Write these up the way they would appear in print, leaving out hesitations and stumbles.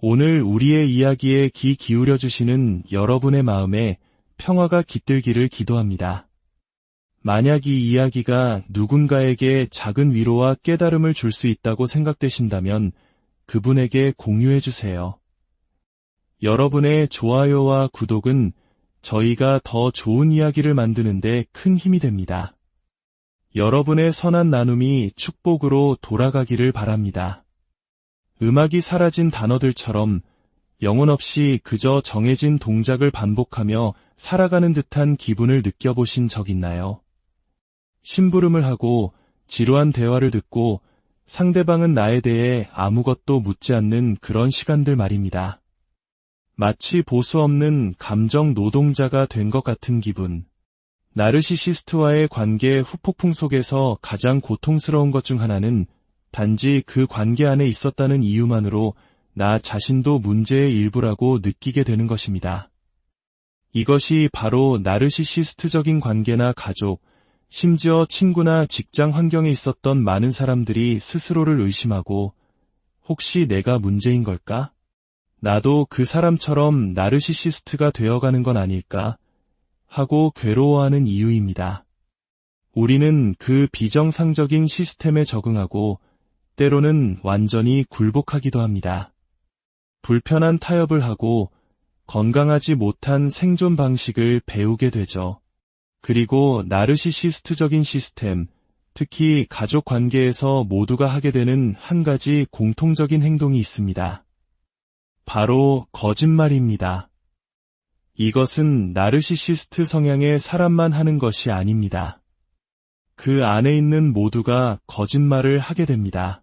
오늘 우리의 이야기에 귀 기울여 주시는 여러분의 마음에 평화가 깃들기를 기도합니다. 만약 이 이야기가 누군가에게 작은 위로와 깨달음을 줄 수 있다고 생각되신다면 그분에게 공유해 주세요. 여러분의 좋아요와 구독은 저희가 더 좋은 이야기를 만드는데 큰 힘이 됩니다. 여러분의 선한 나눔이 축복으로 돌아가기를 바랍니다. 음악이 사라진 단어들처럼 영혼 없이 그저 정해진 동작을 반복하며 살아가는 듯한 기분을 느껴보신 적 있나요? 심부름을 하고 지루한 대화를 듣고 상대방은 나에 대해 아무것도 묻지 않는 그런 시간들 말입니다. 마치 보수 없는 감정 노동자가 된 것 같은 기분. 나르시시스트와의 관계 후폭풍 속에서 가장 고통스러운 것 중 하나는 단지 그 관계 안에 있었다는 이유만으로 나 자신도 문제의 일부라고 느끼게 되는 것입니다. 이것이 바로 나르시시스트적인 관계나 가족, 심지어 친구나 직장 환경에 있었던 많은 사람들이 스스로를 의심하고 혹시 내가 문제인 걸까? 나도 그 사람처럼 나르시시스트가 되어가는 건 아닐까? 하고 괴로워하는 이유입니다. 우리는 그 비정상적인 시스템에 적응하고 때로는 완전히 굴복하기도 합니다. 불편한 타협을 하고 건강하지 못한 생존 방식을 배우게 되죠. 그리고 나르시시스트적인 시스템, 특히 가족 관계에서 모두가 하게 되는 한 가지 공통적인 행동이 있습니다. 바로 거짓말입니다. 이것은 나르시시스트 성향의 사람만 하는 것이 아닙니다. 그 안에 있는 모두가 거짓말을 하게 됩니다.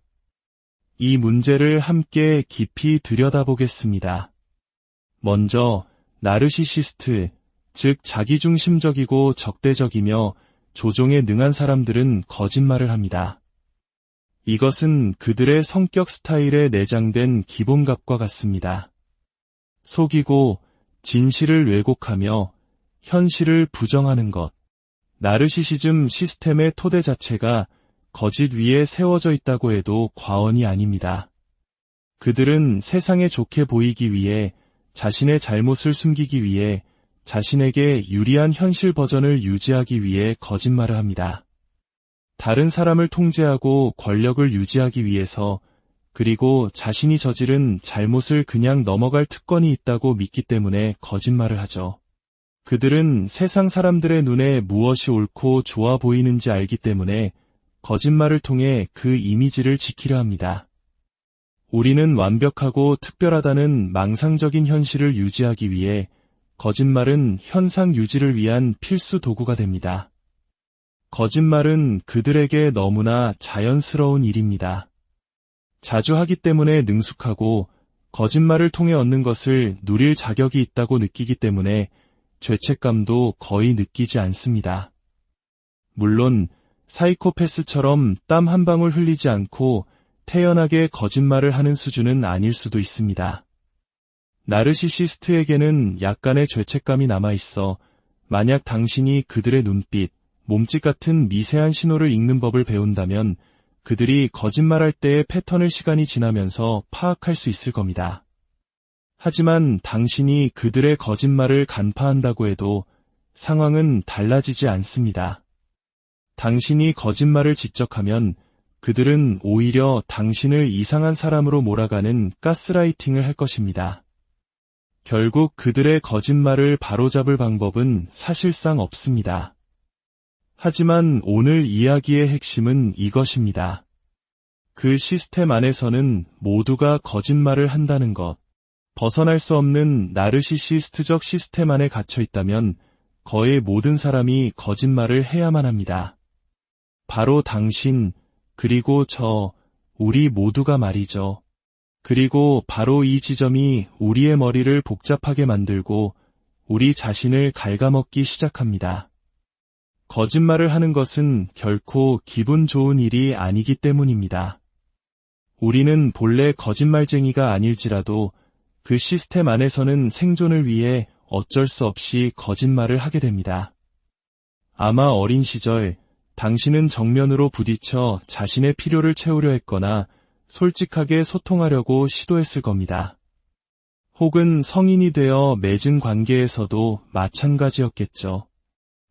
이 문제를 함께 깊이 들여다보겠습니다. 먼저 나르시시스트, 즉 자기중심적이고 적대적이며 조종에 능한 사람들은 거짓말을 합니다. 이것은 그들의 성격 스타일에 내장된 기본값과 같습니다. 속이고 진실을 왜곡하며 현실을 부정하는 것. 나르시시즘 시스템의 토대 자체가 거짓 위에 세워져 있다고 해도 과언이 아닙니다. 그들은 세상에 좋게 보이기 위해 자신의 잘못을 숨기기 위해 자신에게 유리한 현실 버전을 유지하기 위해 거짓말을 합니다. 다른 사람을 통제하고 권력을 유지하기 위해서 그리고 자신이 저지른 잘못을 그냥 넘어갈 특권이 있다고 믿기 때문에 거짓말을 하죠. 그들은 세상 사람들의 눈에 무엇이 옳고 좋아 보이는지 알기 때문에 거짓말을 통해 그 이미지를 지키려 합니다. 우리는 완벽하고 특별하다는 망상적인 현실을 유지하기 위해 거짓말은 현상 유지를 위한 필수 도구가 됩니다. 거짓말은 그들에게 너무나 자연스러운 일입니다. 자주 하기 때문에 능숙하고 거짓말을 통해 얻는 것을 누릴 자격이 있다고 느끼기 때문에 죄책감도 거의 느끼지 않습니다. 물론 사이코패스처럼 땀 한 방울 흘리지 않고 태연하게 거짓말을 하는 수준은 아닐 수도 있습니다. 나르시시스트에게는 약간의 죄책감이 남아있어 만약 당신이 그들의 눈빛, 몸짓 같은 미세한 신호를 읽는 법을 배운다면 그들이 거짓말할 때의 패턴을 시간이 지나면서 파악할 수 있을 겁니다. 하지만 당신이 그들의 거짓말을 간파한다고 해도 상황은 달라지지 않습니다. 당신이 거짓말을 지적하면 그들은 오히려 당신을 이상한 사람으로 몰아가는 가스라이팅을 할 것입니다. 결국 그들의 거짓말을 바로잡을 방법은 사실상 없습니다. 하지만 오늘 이야기의 핵심은 이것입니다. 그 시스템 안에서는 모두가 거짓말을 한다는 것. 벗어날 수 없는 나르시시스트적 시스템 안에 갇혀 있다면 거의 모든 사람이 거짓말을 해야만 합니다. 바로 당신, 그리고 우리 모두가 말이죠. 그리고 바로 이 지점이 우리의 머리를 복잡하게 만들고 우리 자신을 갉아먹기 시작합니다. 거짓말을 하는 것은 결코 기분 좋은 일이 아니기 때문입니다. 우리는 본래 거짓말쟁이가 아닐지라도 그 시스템 안에서는 생존을 위해 어쩔 수 없이 거짓말을 하게 됩니다. 아마 어린 시절 당신은 정면으로 부딪혀 자신의 필요를 채우려 했거나 솔직하게 소통하려고 시도했을 겁니다. 혹은 성인이 되어 맺은 관계에서도 마찬가지였겠죠.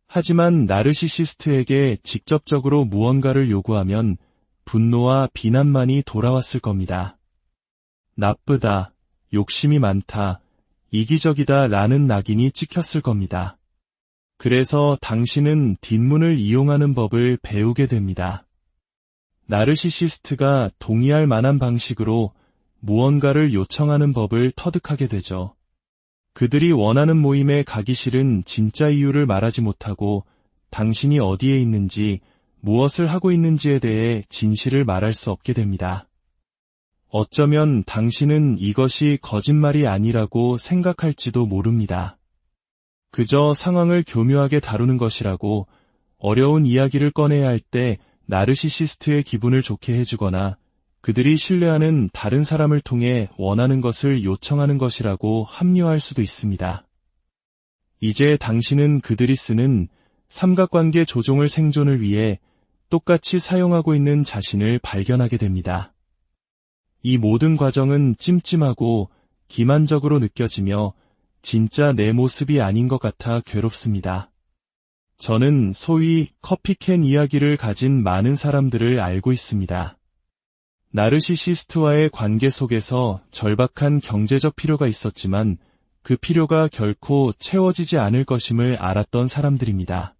하지만 나르시시스트에게 직접적으로 무언가를 요구하면 분노와 비난만이 돌아왔을 겁니다. 나쁘다, 욕심이 많다, 이기적이다 라는 낙인이 찍혔을 겁니다. 그래서 당신은 뒷문을 이용하는 법을 배우게 됩니다. 나르시시스트가 동의할 만한 방식으로 무언가를 요청하는 법을 터득하게 되죠. 그들이 원하는 모임에 가기 싫은 진짜 이유를 말하지 못하고 당신이 어디에 있는지, 무엇을 하고 있는지에 대해 진실을 말할 수 없게 됩니다. 어쩌면 당신은 이것이 거짓말이 아니라고 생각할지도 모릅니다. 그저 상황을 교묘하게 다루는 것이라고 어려운 이야기를 꺼내야 할 때 나르시시스트의 기분을 좋게 해주거나 그들이 신뢰하는 다른 사람을 통해 원하는 것을 요청하는 것이라고 합리화할 수도 있습니다. 이제 당신은 그들이 쓰는 삼각관계 조종을 생존을 위해 똑같이 사용하고 있는 자신을 발견하게 됩니다. 이 모든 과정은 찜찜하고 기만적으로 느껴지며 진짜 내 모습이 아닌 것 같아 괴롭습니다. 저는 소위 커피캔 이야기를 가진 많은 사람들을 알고 있습니다. 나르시시스트와의 관계 속에서 절박한 경제적 필요가 있었지만 그 필요가 결코 채워지지 않을 것임을 알았던 사람들입니다.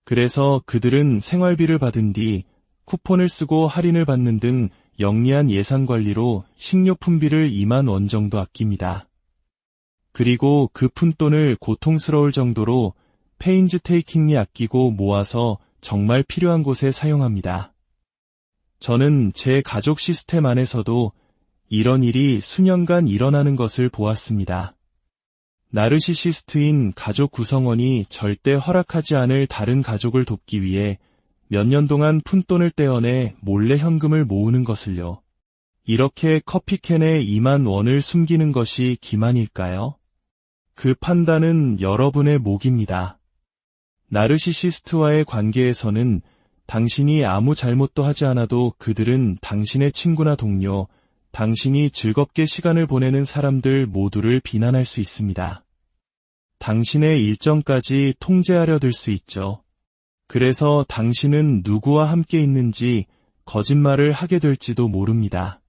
그래서 그들은 생활비를 받은 뒤 쿠폰을 쓰고 할인을 받는 등 영리한 예산 관리로 식료품비를 2만 원 정도 아낍니다. 그리고 그 푼돈을 고통스러울 정도로 페인즈테이킹리 아끼고 모아서 정말 필요한 곳에 사용합니다. 저는 제 가족 시스템 안에서도 이런 일이 수년간 일어나는 것을 보았습니다. 나르시시스트인 가족 구성원이 절대 허락하지 않을 다른 가족을 돕기 위해 몇 년 동안 푼돈을 떼어내 몰래 현금을 모으는 것을요. 이렇게 커피캔에 2만 원을 숨기는 것이 기만일까요? 그 판단은 여러분의 몫입니다. 나르시시스트와의 관계에서는 당신이 아무 잘못도 하지 않아도 그들은 당신의 친구나 동료, 당신이 즐겁게 시간을 보내는 사람들 모두를 비난할 수 있습니다. 당신의 일정까지 통제하려 들 수 있죠. 그래서 당신은 누구와 함께 있는지 거짓말을 하게 될지도 모릅니다.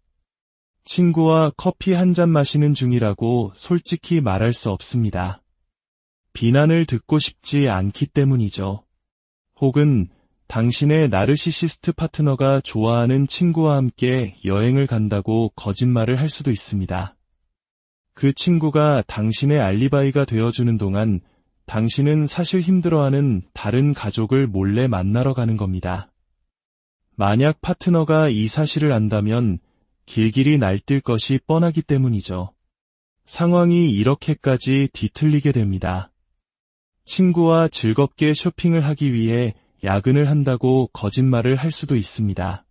친구와 커피 한 잔 마시는 중이라고 솔직히 말할 수 없습니다. 비난을 듣고 싶지 않기 때문이죠. 혹은 당신의 나르시시스트 파트너가 좋아하는 친구와 함께 여행을 간다고 거짓말을 할 수도 있습니다. 그 친구가 당신의 알리바이가 되어주는 동안 당신은 사실 힘들어하는 다른 가족을 몰래 만나러 가는 겁니다. 만약 파트너가 이 사실을 안다면 길길이 날뛸 것이 뻔하기 때문이죠. 상황이 이렇게까지 뒤틀리게 됩니다. 친구와 즐겁게 쇼핑을 하기 위해 야근을 한다고 거짓말을 할 수도 있습니다.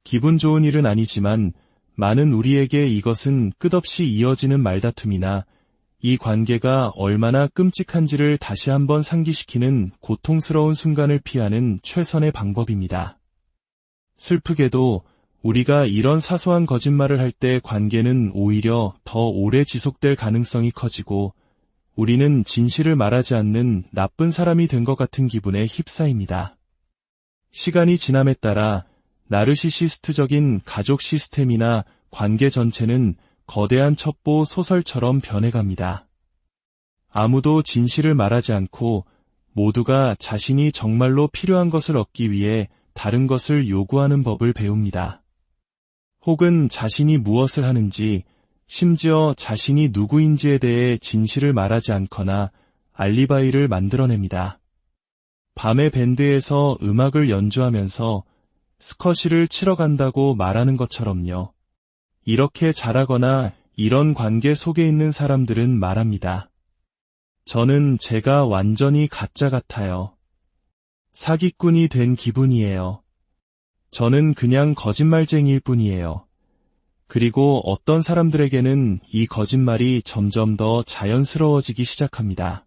기분 좋은 일은 아니지만 많은 우리에게 이것은 끝없이 이어지는 말다툼이나 이 관계가 얼마나 끔찍한지를 다시 한번 상기시키는 고통스러운 순간을 피하는 최선의 방법입니다. 슬프게도 우리가 이런 사소한 거짓말을 할 때 관계는 오히려 더 오래 지속될 가능성이 커지고 우리는 진실을 말하지 않는 나쁜 사람이 된 것 같은 기분에 휩싸입니다. 시간이 지남에 따라 나르시시스트적인 가족 시스템이나 관계 전체는 거대한 첩보 소설처럼 변해갑니다. 아무도 진실을 말하지 않고 모두가 자신이 정말로 필요한 것을 얻기 위해 다른 것을 요구하는 법을 배웁니다. 혹은 자신이 무엇을 하는지, 심지어 자신이 누구인지에 대해 진실을 말하지 않거나 알리바이를 만들어냅니다. 밤에 밴드에서 음악을 연주하면서 스쿼시를 치러 간다고 말하는 것처럼요. 이렇게 잘하거나 이런 관계 속에 있는 사람들은 말합니다. 저는 제가 완전히 가짜 같아요. 사기꾼이 된 기분이에요. 저는 그냥 거짓말쟁이일 뿐이에요. 그리고 어떤 사람들에게는 이 거짓말이 점점 더 자연스러워지기 시작합니다.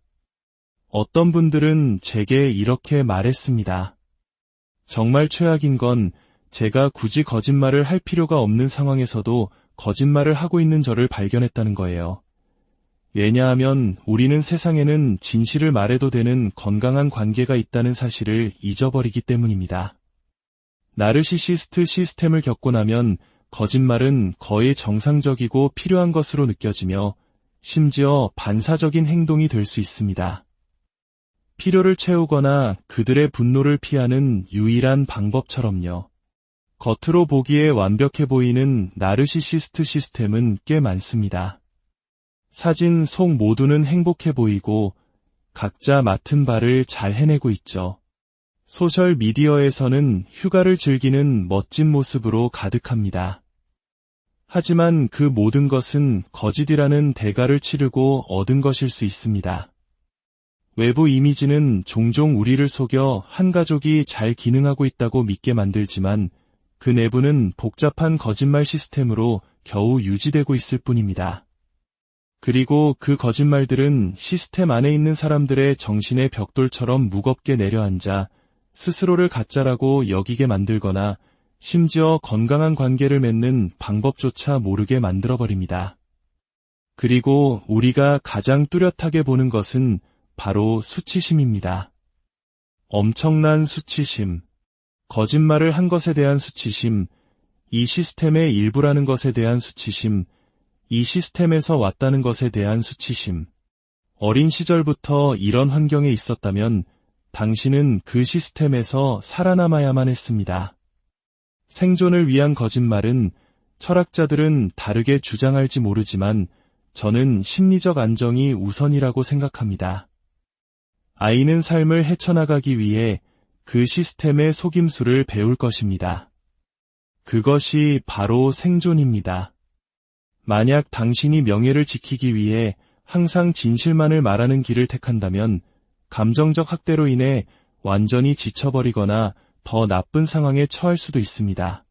어떤 분들은 제게 이렇게 말했습니다. 정말 최악인 건 제가 굳이 거짓말을 할 필요가 없는 상황에서도 거짓말을 하고 있는 저를 발견했다는 거예요. 왜냐하면 우리는 세상에는 진실을 말해도 되는 건강한 관계가 있다는 사실을 잊어버리기 때문입니다. 나르시시스트 시스템을 겪고 나면 거짓말은 거의 정상적이고 필요한 것으로 느껴지며 심지어 반사적인 행동이 될 수 있습니다. 필요를 채우거나 그들의 분노를 피하는 유일한 방법처럼요. 겉으로 보기에 완벽해 보이는 나르시시스트 시스템은 꽤 많습니다. 사진 속 모두는 행복해 보이고 각자 맡은 바를 잘 해내고 있죠. 소셜 미디어에서는 휴가를 즐기는 멋진 모습으로 가득합니다. 하지만 그 모든 것은 거짓이라는 대가를 치르고 얻은 것일 수 있습니다. 외부 이미지는 종종 우리를 속여 한 가족이 잘 기능하고 있다고 믿게 만들지만 그 내부는 복잡한 거짓말 시스템으로 겨우 유지되고 있을 뿐입니다. 그리고 그 거짓말들은 시스템 안에 있는 사람들의 정신의 벽돌처럼 무겁게 내려앉아 스스로를 가짜라고 여기게 만들거나 심지어 건강한 관계를 맺는 방법조차 모르게 만들어버립니다. 그리고 우리가 가장 뚜렷하게 보는 것은 바로 수치심입니다. 엄청난 수치심, 거짓말을 한 것에 대한 수치심, 이 시스템의 일부라는 것에 대한 수치심, 이 시스템에서 왔다는 것에 대한 수치심. 어린 시절부터 이런 환경에 있었다면 당신은 그 시스템에서 살아남아야만 했습니다. 생존을 위한 거짓말은 철학자들은 다르게 주장할지 모르지만 저는 심리적 안정이 우선이라고 생각합니다. 아이는 삶을 헤쳐나가기 위해 그 시스템의 속임수를 배울 것입니다. 그것이 바로 생존입니다. 만약 당신이 명예를 지키기 위해 항상 진실만을 말하는 길을 택한다면 감정적 학대로 인해 완전히 지쳐버리거나 더 나쁜 상황에 처할 수도 있습니다.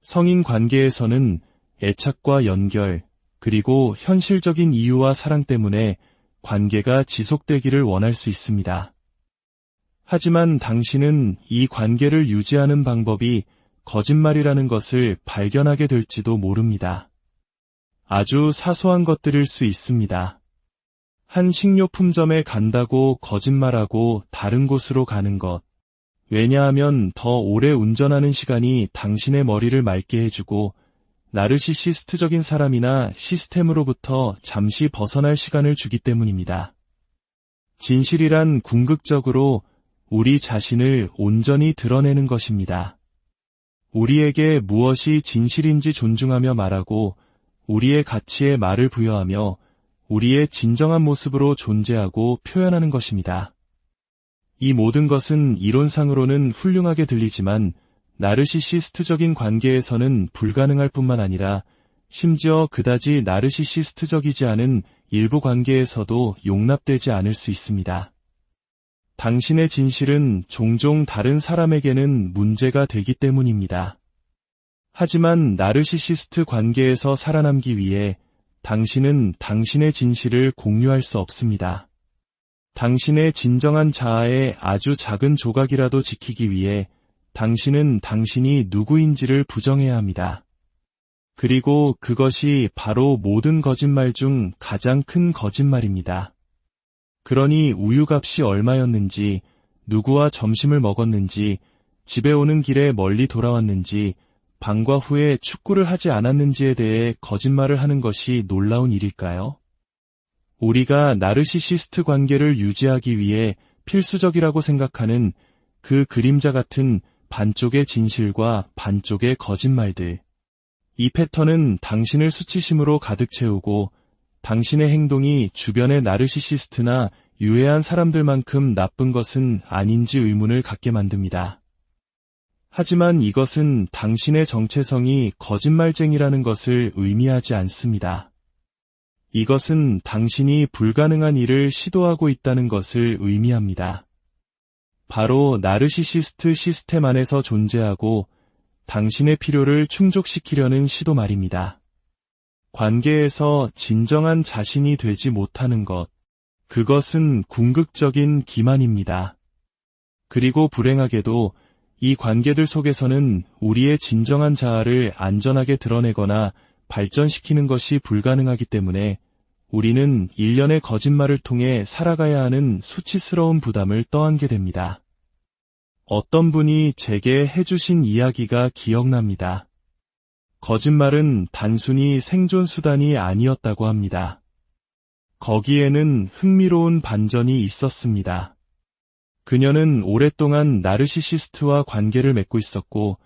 성인 관계에서는 애착과 연결, 그리고 현실적인 이유와 사랑 때문에 관계가 지속되기를 원할 수 있습니다. 하지만 당신은 이 관계를 유지하는 방법이 거짓말이라는 것을 발견하게 될지도 모릅니다. 아주 사소한 것들일 수 있습니다. 한 식료품점에 간다고 거짓말하고 다른 곳으로 가는 것. 왜냐하면 더 오래 운전하는 시간이 당신의 머리를 맑게 해주고 나르시시스트적인 사람이나 시스템으로부터 잠시 벗어날 시간을 주기 때문입니다. 진실이란 궁극적으로 우리 자신을 온전히 드러내는 것입니다. 우리에게 무엇이 진실인지 존중하며 말하고 우리의 가치에 말을 부여하며 우리의 진정한 모습으로 존재하고 표현하는 것입니다. 이 모든 것은 이론상으로는 훌륭하게 들리지만 나르시시스트적인 관계에서는 불가능할 뿐만 아니라 심지어 그다지 나르시시스트적이지 않은 일부 관계에서도 용납되지 않을 수 있습니다. 당신의 진실은 종종 다른 사람에게는 문제가 되기 때문입니다. 하지만 나르시시스트 관계에서 살아남기 위해 당신은 당신의 진실을 공유할 수 없습니다. 당신의 진정한 자아의 아주 작은 조각이라도 지키기 위해 당신은 당신이 누구인지를 부정해야 합니다. 그리고 그것이 바로 모든 거짓말 중 가장 큰 거짓말입니다. 그러니 우유값이 얼마였는지, 누구와 점심을 먹었는지, 집에 오는 길에 멀리 돌아왔는지, 방과 후에 축구를 하지 않았는지에 대해 거짓말을 하는 것이 놀라운 일일까요? 우리가 나르시시스트 관계를 유지하기 위해 필수적이라고 생각하는 그 그림자 같은 반쪽의 진실과 반쪽의 거짓말들. 이 패턴은 당신을 수치심으로 가득 채우고 당신의 행동이 주변의 나르시시스트나 유해한 사람들만큼 나쁜 것은 아닌지 의문을 갖게 만듭니다. 하지만 이것은 당신의 정체성이 거짓말쟁이라는 것을 의미하지 않습니다. 이것은 당신이 불가능한 일을 시도하고 있다는 것을 의미합니다. 바로 나르시시스트 시스템 안에서 존재하고 당신의 필요를 충족시키려는 시도 말입니다. 관계에서 진정한 자신이 되지 못하는 것, 그것은 궁극적인 기만입니다. 그리고 불행하게도 이 관계들 속에서는 우리의 진정한 자아를 안전하게 드러내거나 발전시키는 것이 불가능하기 때문에 우리는 일련의 거짓말을 통해 살아가야 하는 수치스러운 부담을 떠안게 됩니다. 어떤 분이 제게 해주신 이야기가 기억납니다. 거짓말은 단순히 생존 수단이 아니었다고 합니다. 거기에는 흥미로운 반전이 있었습니다. 그녀는 오랫동안 나르시시스트와 관계를 맺고 있었고,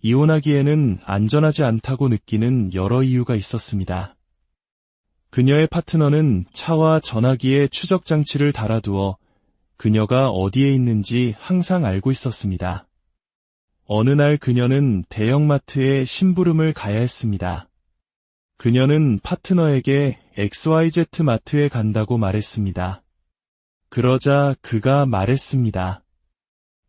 이혼하기에는 안전하지 않다고 느끼는 여러 이유가 있었습니다. 그녀의 파트너는 차와 전화기에 추적 장치를 달아두어 그녀가 어디에 있는지 항상 알고 있었습니다. 어느 날 그녀는 대형마트에 심부름을 가야 했습니다. 그녀는 파트너에게 XYZ 마트에 간다고 말했습니다. 그러자 그가 말했습니다.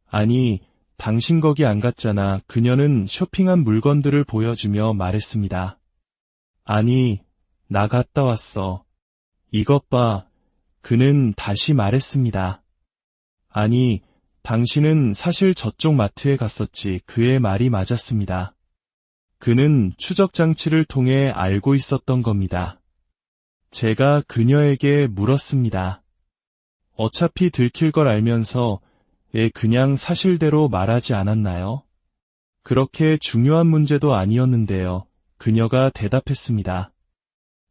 아니, 당신 거기 안 갔잖아. 그녀는 쇼핑한 물건들을 보여주며 말했습니다. 아니, 나 갔다 왔어. 이것 봐. 그는 다시 말했습니다. 아니, 당신은 사실 저쪽 마트에 갔었지. 그의 말이 맞았습니다. 그는 추적 장치를 통해 알고 있었던 겁니다. 제가 그녀에게 물었습니다. 어차피 들킬 걸 알면서 왜 그냥 사실대로 말하지 않았나요? 그렇게 중요한 문제도 아니었는데요. 그녀가 대답했습니다.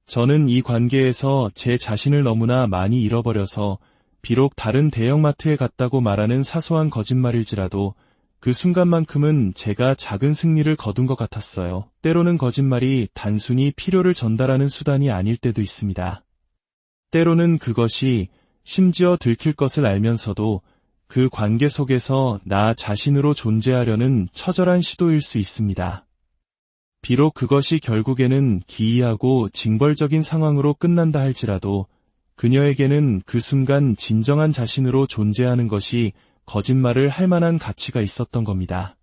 저는 이 관계에서 제 자신을 너무나 많이 잃어버려서 비록 다른 대형마트에 갔다고 말하는 사소한 거짓말일지라도 그 순간만큼은 제가 작은 승리를 거둔 것 같았어요. 때로는 거짓말이 단순히 필요를 전달하는 수단이 아닐 때도 있습니다. 때로는 그것이 심지어 들킬 것을 알면서도 그 관계 속에서 나 자신으로 존재하려는 처절한 시도일 수 있습니다. 비록 그것이 결국에는 기이하고 징벌적인 상황으로 끝난다 할지라도 그녀에게는 그 순간 진정한 자신으로 존재하는 것이 거짓말을 할 만한 가치가 있었던 겁니다.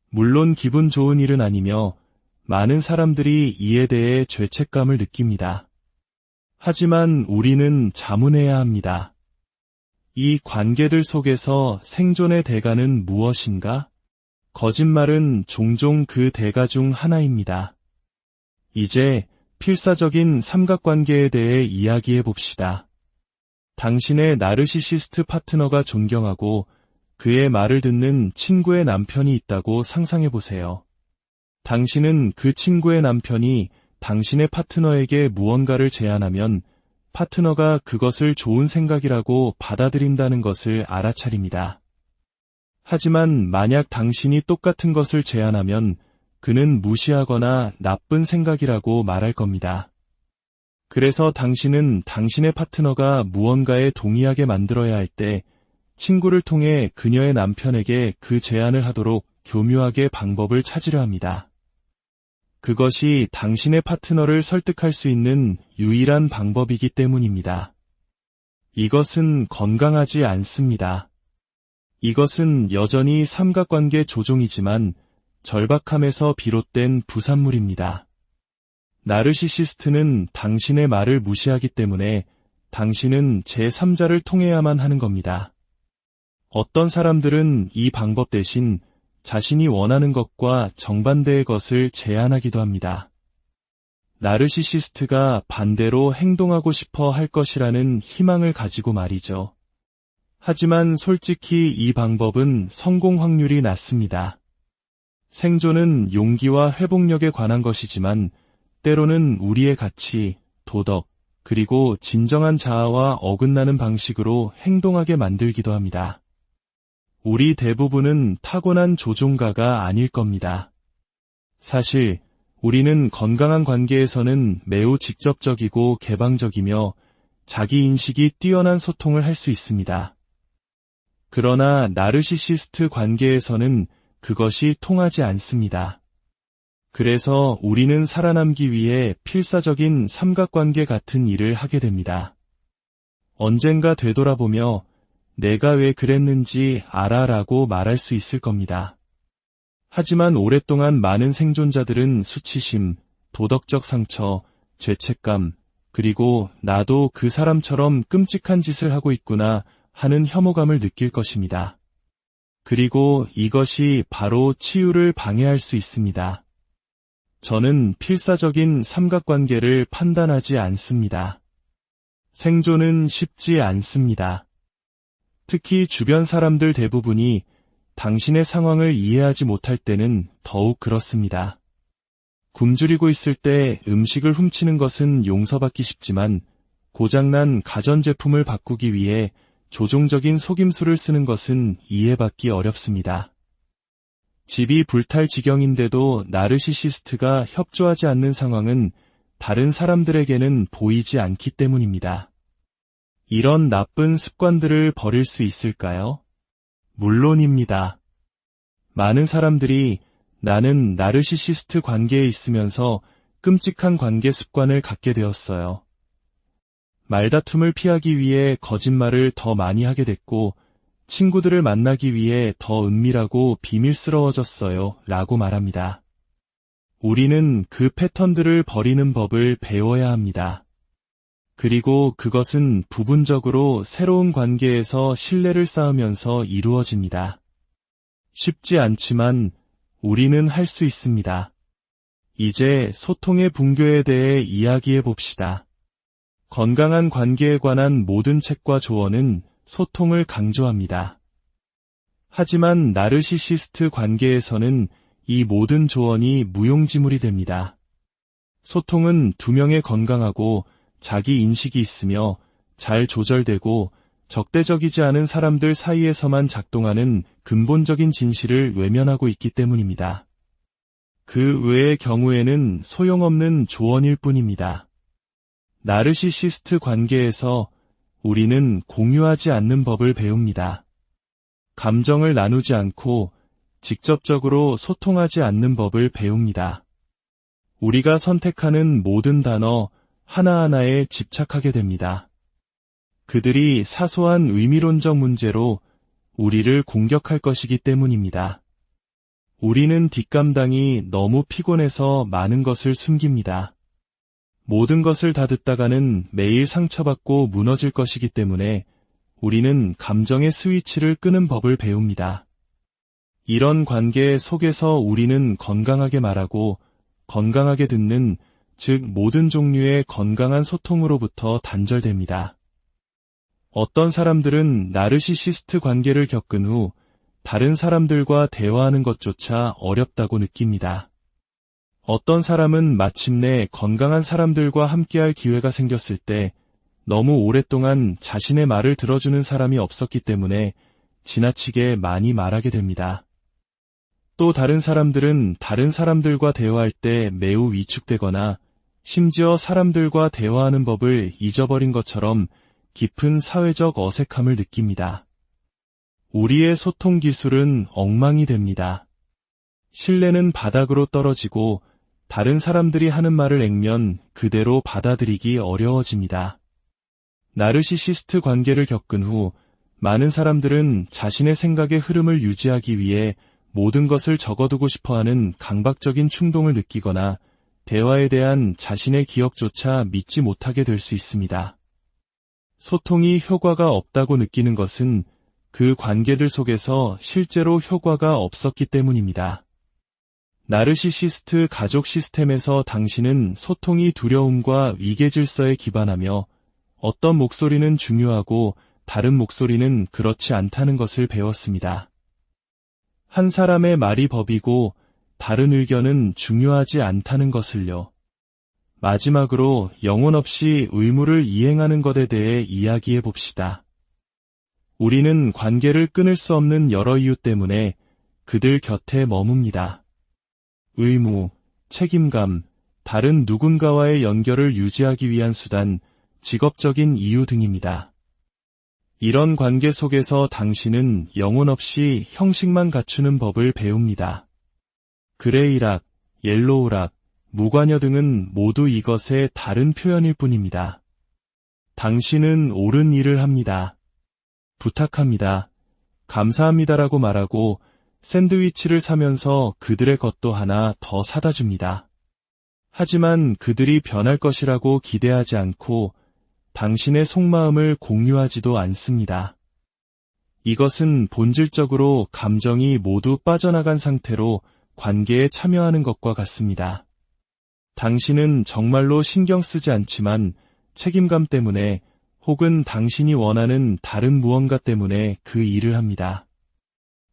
물론 기분 좋은 일은 아니며 많은 사람들이 이에 대해 죄책감을 느낍니다. 하지만 우리는 자문해야 합니다. 이 관계들 속에서 생존의 대가는 무엇인가? 거짓말은 종종 그 대가 중 하나입니다. 이제 필사적인 삼각관계에 대해 이야기해 봅시다. 당신의 나르시시스트 파트너가 존경하고 그의 말을 듣는 친구의 남편이 있다고 상상해 보세요. 당신은 그 친구의 남편이 당신의 파트너에게 무언가를 제안하면 파트너가 그것을 좋은 생각이라고 받아들인다는 것을 알아차립니다. 하지만 만약 당신이 똑같은 것을 제안하면 그는 무시하거나 나쁜 생각이라고 말할 겁니다. 그래서 당신은 당신의 파트너가 무언가에 동의하게 만들어야 할 때 친구를 통해 그녀의 남편에게 그 제안을 하도록 교묘하게 방법을 찾으려 합니다. 그것이 당신의 파트너를 설득할 수 있는 유일한 방법이기 때문입니다. 이것은 건강하지 않습니다. 이것은 여전히 삼각관계 조종이지만 절박함에서 비롯된 부산물입니다. 나르시시스트는 당신의 말을 무시하기 때문에 당신은 제3자를 통해야만 하는 겁니다. 어떤 사람들은 이 방법 대신 자신이 원하는 것과 정반대의 것을 제안하기도 합니다. 나르시시스트가 반대로 행동하고 싶어 할 것이라는 희망을 가지고 말이죠. 하지만 솔직히 이 방법은 성공 확률이 낮습니다. 생존은 용기와 회복력에 관한 것이지만 때로는 우리의 가치, 도덕, 그리고 진정한 자아와 어긋나는 방식으로 행동하게 만들기도 합니다. 우리 대부분은 타고난 조종가가 아닐 겁니다. 사실 우리는 건강한 관계에서는 매우 직접적이고 개방적이며 자기인식이 뛰어난 소통을 할 수 있습니다. 그러나 나르시시스트 관계에서는 그것이 통하지 않습니다. 그래서 우리는 살아남기 위해 필사적인 삼각관계 같은 일을 하게 됩니다. 언젠가 되돌아보며 내가 왜 그랬는지 알아라고 말할 수 있을 겁니다. 하지만 오랫동안 많은 생존자들은 수치심, 도덕적 상처, 죄책감, 그리고 나도 그 사람처럼 끔찍한 짓을 하고 있구나 하는 혐오감을 느낄 것입니다. 그리고 이것이 바로 치유를 방해할 수 있습니다. 저는 필사적인 삼각관계를 판단하지 않습니다. 생존은 쉽지 않습니다. 특히 주변 사람들 대부분이 당신의 상황을 이해하지 못할 때는 더욱 그렇습니다. 굶주리고 있을 때 음식을 훔치는 것은 용서받기 쉽지만 고장난 가전제품을 바꾸기 위해 조종적인 속임수를 쓰는 것은 이해받기 어렵습니다. 집이 불탈 지경인데도 나르시시스트가 협조하지 않는 상황은 다른 사람들에게는 보이지 않기 때문입니다. 이런 나쁜 습관들을 버릴 수 있을까요? 물론입니다. 많은 사람들이 나는 나르시시스트 관계에 있으면서 끔찍한 관계 습관을 갖게 되었어요. 말다툼을 피하기 위해 거짓말을 더 많이 하게 됐고 친구들을 만나기 위해 더 은밀하고 비밀스러워졌어요 라고 말합니다. 우리는 그 패턴들을 버리는 법을 배워야 합니다. 그리고 그것은 부분적으로 새로운 관계에서 신뢰를 쌓으면서 이루어집니다. 쉽지 않지만 우리는 할 수 있습니다. 이제 소통의 붕괴에 대해 이야기해 봅시다. 건강한 관계에 관한 모든 책과 조언은 소통을 강조합니다. 하지만 나르시시스트 관계에서는 이 모든 조언이 무용지물이 됩니다. 소통은 두 명의 건강하고 자기 인식이 있으며 잘 조절되고 적대적이지 않은 사람들 사이에서만 작동하는 근본적인 진실을 외면하고 있기 때문입니다. 그 외의 경우에는 소용없는 조언일 뿐입니다. 나르시시스트 관계에서 우리는 공유하지 않는 법을 배웁니다. 감정을 나누지 않고 직접적으로 소통하지 않는 법을 배웁니다. 우리가 선택하는 모든 단어 하나하나에 집착하게 됩니다. 그들이 사소한 의미론적 문제로 우리를 공격할 것이기 때문입니다. 우리는 뒷감당이 너무 피곤해서 많은 것을 숨깁니다. 모든 것을 다 듣다가는 매일 상처받고 무너질 것이기 때문에 우리는 감정의 스위치를 끄는 법을 배웁니다. 이런 관계 속에서 우리는 건강하게 말하고 건강하게 듣는, 즉 모든 종류의 건강한 소통으로부터 단절됩니다. 어떤 사람들은 나르시시스트 관계를 겪은 후 다른 사람들과 대화하는 것조차 어렵다고 느낍니다. 어떤 사람은 마침내 건강한 사람들과 함께할 기회가 생겼을 때 너무 오랫동안 자신의 말을 들어주는 사람이 없었기 때문에 지나치게 많이 말하게 됩니다. 또 다른 사람들은 다른 사람들과 대화할 때 매우 위축되거나 심지어 사람들과 대화하는 법을 잊어버린 것처럼 깊은 사회적 어색함을 느낍니다. 우리의 소통 기술은 엉망이 됩니다. 신뢰는 바닥으로 떨어지고 다른 사람들이 하는 말을 액면 그대로 받아들이기 어려워집니다. 나르시시스트 관계를 겪은 후 많은 사람들은 자신의 생각의 흐름을 유지하기 위해 모든 것을 적어두고 싶어하는 강박적인 충동을 느끼거나 대화에 대한 자신의 기억조차 믿지 못하게 될 수 있습니다. 소통이 효과가 없다고 느끼는 것은 그 관계들 속에서 실제로 효과가 없었기 때문입니다. 나르시시스트 가족 시스템에서 당신은 소통이 두려움과 위계 질서에 기반하며 어떤 목소리는 중요하고 다른 목소리는 그렇지 않다는 것을 배웠습니다. 한 사람의 말이 법이고 다른 의견은 중요하지 않다는 것을요. 마지막으로 영혼 없이 의무를 이행하는 것에 대해 이야기해 봅시다. 우리는 관계를 끊을 수 없는 여러 이유 때문에 그들 곁에 머뭅니다. 의무, 책임감, 다른 누군가와의 연결을 유지하기 위한 수단, 직업적인 이유 등입니다. 이런 관계 속에서 당신은 영혼 없이 형식만 갖추는 법을 배웁니다. 그레이락, 옐로우락, 무관여 등은 모두 이것의 다른 표현일 뿐입니다. 당신은 옳은 일을 합니다. 부탁합니다. 감사합니다라고 말하고 샌드위치를 사면서 그들의 것도 하나 더 사다 줍니다. 하지만 그들이 변할 것이라고 기대하지 않고 당신의 속마음을 공유하지도 않습니다. 이것은 본질적으로 감정이 모두 빠져나간 상태로 관계에 참여하는 것과 같습니다. 당신은 정말로 신경 쓰지 않지만 책임감 때문에 혹은 당신이 원하는 다른 무언가 때문에 그 일을 합니다.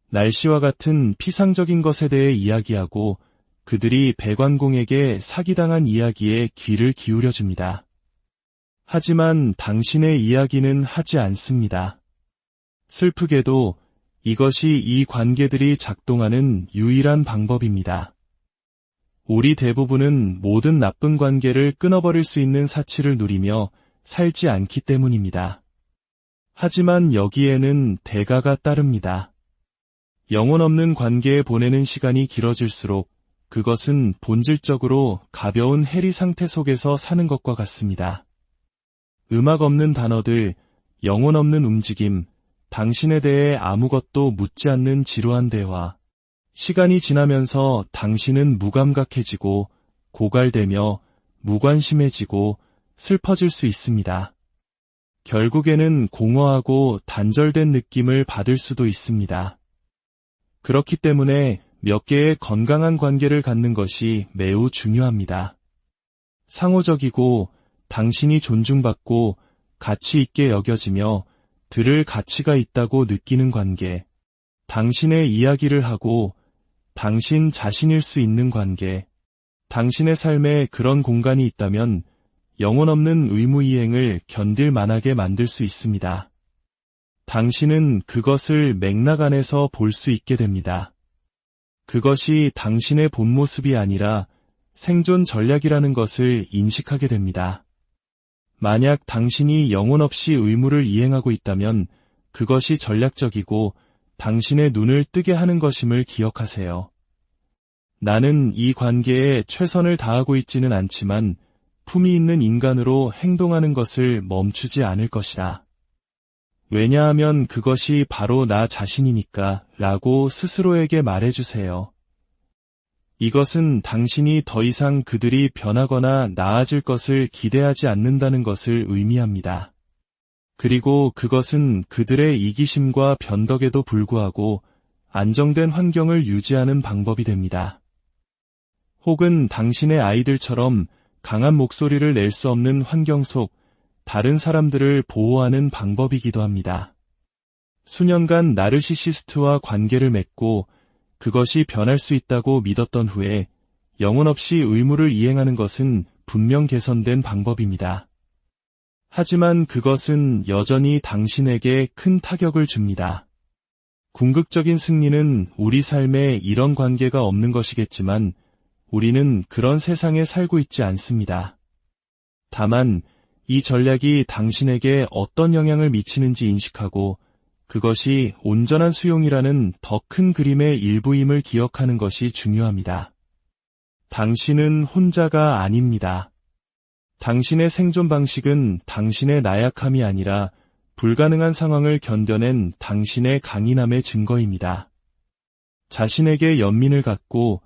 날씨와 같은 피상적인 것에 대해 이야기하고 그들이 백관공에게 사기당한 이야기에 귀를 기울여줍니다. 하지만 당신의 이야기는 하지 않습니다. 슬프게도 이것이 이 관계들이 작동하는 유일한 방법입니다. 우리 대부분은 모든 나쁜 관계를 끊어버릴 수 있는 사치를 누리며 살지 않기 때문입니다. 하지만 여기에는 대가가 따릅니다. 영혼 없는 관계에 보내는 시간이 길어질수록 그것은 본질적으로 가벼운 해리 상태 속에서 사는 것과 같습니다. 음악 없는 단어들, 영혼 없는 움직임, 당신에 대해 아무것도 묻지 않는 지루한 대화. 시간이 지나면서 당신은 무감각해지고 고갈되며 무관심해지고 슬퍼질 수 있습니다. 결국에는 공허하고 단절된 느낌을 받을 수도 있습니다. 그렇기 때문에 몇 개의 건강한 관계를 갖는 것이 매우 중요합니다. 상호적이고 당신이 존중받고 가치 있게 여겨지며 들을 가치가 있다고 느끼는 관계, 당신의 이야기를 하고 당신 자신일 수 있는 관계, 당신의 삶에 그런 공간이 있다면 영혼 없는 의무이행을 견딜 만하게 만들 수 있습니다. 당신은 그것을 맥락 안에서 볼 수 있게 됩니다. 그것이 당신의 본 모습이 아니라 생존 전략이라는 것을 인식하게 됩니다. 만약 당신이 영혼 없이 의무를 이행하고 있다면 그것이 전략적이고 당신의 눈을 뜨게 하는 것임을 기억하세요. 나는 이 관계에 최선을 다하고 있지는 않지만 품이 있는 인간으로 행동하는 것을 멈추지 않을 것이다. 왜냐하면 그것이 바로 나 자신이니까 라고 스스로에게 말해주세요. 이것은 당신이 더 이상 그들이 변하거나 나아질 것을 기대하지 않는다는 것을 의미합니다. 그리고 그것은 그들의 이기심과 변덕에도 불구하고 안정된 환경을 유지하는 방법이 됩니다. 혹은 당신의 아이들처럼 강한 목소리를 낼 수 없는 환경 속 다른 사람들을 보호하는 방법이기도 합니다. 수년간 나르시시스트와 관계를 맺고 그것이 변할 수 있다고 믿었던 후에 영혼 없이 의무를 이행하는 것은 분명 개선된 방법입니다. 하지만 그것은 여전히 당신에게 큰 타격을 줍니다. 궁극적인 승리는 우리 삶에 이런 관계가 없는 것이겠지만 우리는 그런 세상에 살고 있지 않습니다. 다만 이 전략이 당신에게 어떤 영향을 미치는지 인식하고 그것이 온전한 수용이라는 더 큰 그림의 일부임을 기억하는 것이 중요합니다. 당신은 혼자가 아닙니다. 당신의 생존 방식은 당신의 나약함이 아니라 불가능한 상황을 견뎌낸 당신의 강인함의 증거입니다. 자신에게 연민을 갖고